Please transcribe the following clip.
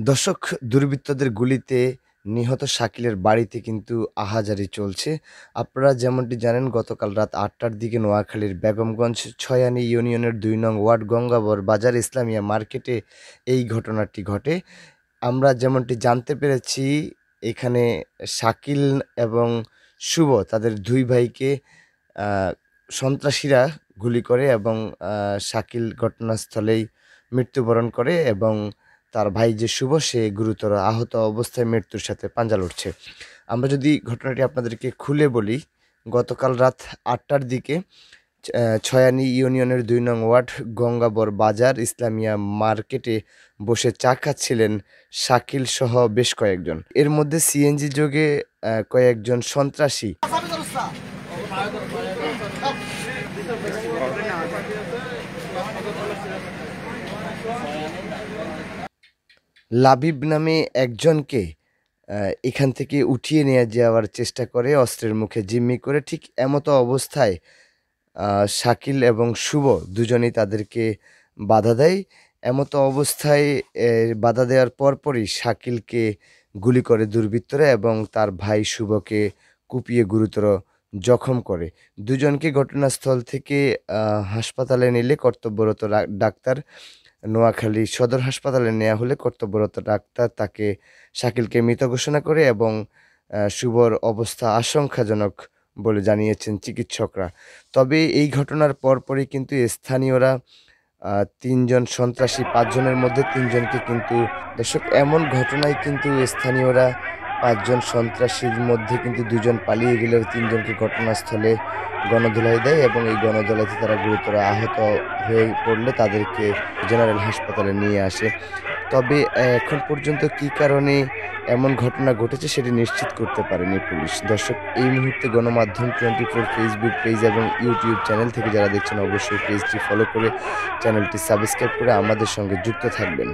দর্শক, দুর্বৃত্তদের গুলিতে নিহত শাকিলের বাড়িতে কিন্তু আহাজারি চলছে। আপনারা যেমনটি জানেন, গতকাল রাত ৮টার দিকে নোয়াখালীর বেগমগঞ্জ ছয়ানী ইউনিয়নের ২ নং ওয়ার্ড গঙ্গাবর বাজার ইসলামিয়া মার্কেটে এই ঘটনাটি ঘটে। আমরা যেমনটি জানতে পেরেছি, এখানে শাকিল এবং শুভ তাদের ২ ভাইকে সন্ত্রাসীরা গুলি করে এবং শাকিল ঘটনাস্থলেই মৃত্যুবরণ করে এবং তার ভাই যে শুভ, সে গুরুতর আহত অবস্থায় মৃত্যুর সাথে পাঞ্জা লড়ছে। আমরা যদি ঘটনাটি আপনাদেরকে খুলে বলি, গতকাল রাত ৮টার দিকে ছয়ানী ইউনিয়নের ২ নং ওয়ার্ড গঙ্গাবর বাজার ইসলামিয়া মার্কেটে বসে চা খাচ্ছিলেন শাকিল সহ বেশ কয়েকজন। এর মধ্যে সিএনজি যোগে কয়েকজন সন্ত্রাসী লাবিব নামে একজনকে এখান থেকে উঠিয়ে নিয়ে যাওয়ার চেষ্টা করে, অস্ত্রের মুখে জিম্মি করে। ঠিক এমতো অবস্থায় শাকিল এবং শুভ দুজনেই তাদেরকে বাধা দেয়। এমতো অবস্থায় বাধা দেওয়ার পরপরই শাকিলকে গুলি করে দুর্বৃত্তরা এবং তার ভাই শুভকে কুপিয়ে গুরুতর জখম করে। দুজনকে ঘটনাস্থল থেকে হাসপাতালে নিলে কর্তব্যরত ডাক্তার, নোয়াখালী সদর হাসপাতালে নেওয়া হলে কর্তব্যরত ডাক্তার তাকে শাকিলকে মৃত ঘোষণা করে এবং শুভর অবস্থা আশঙ্কাজনক বলে জানিয়েছেন চিকিৎসকরা। তবে এই ঘটনার পরপরই কিন্তু স্থানীয়রা ৩ জন সন্ত্রাসী ৫ জনের মধ্যে ৩ জনকে কিন্তু, দর্শক, এমন ঘটনায় কিন্তু স্থানীয়রা ৫ জন সন্ত্রাসীর মধ্যে কিন্তু ২ জন পালিয়ে গেলেও ৩ জনকে ঘটনাস্থলে গণধোলাই দেয় এবং এই গণধোলাইতে তারা গুরুতর আহত হয়ে পড়লে তাদেরকে জেনারেল হাসপাতালে নিয়ে আসে। তবে এখন পর্যন্ত কী কারণে এমন ঘটনা ঘটেছে সেটি নিশ্চিত করতে পারেনি পুলিশ। দর্শক, এই মুহূর্তে গণমাধ্যম 24 ফেসবুক পেজ এবং ইউটিউব চ্যানেল থেকে যারা দেখছেন, অবশ্যই পেজটি ফলো করে চ্যানেলটি সাবস্ক্রাইব করে আমাদের সঙ্গে যুক্ত থাকবেন।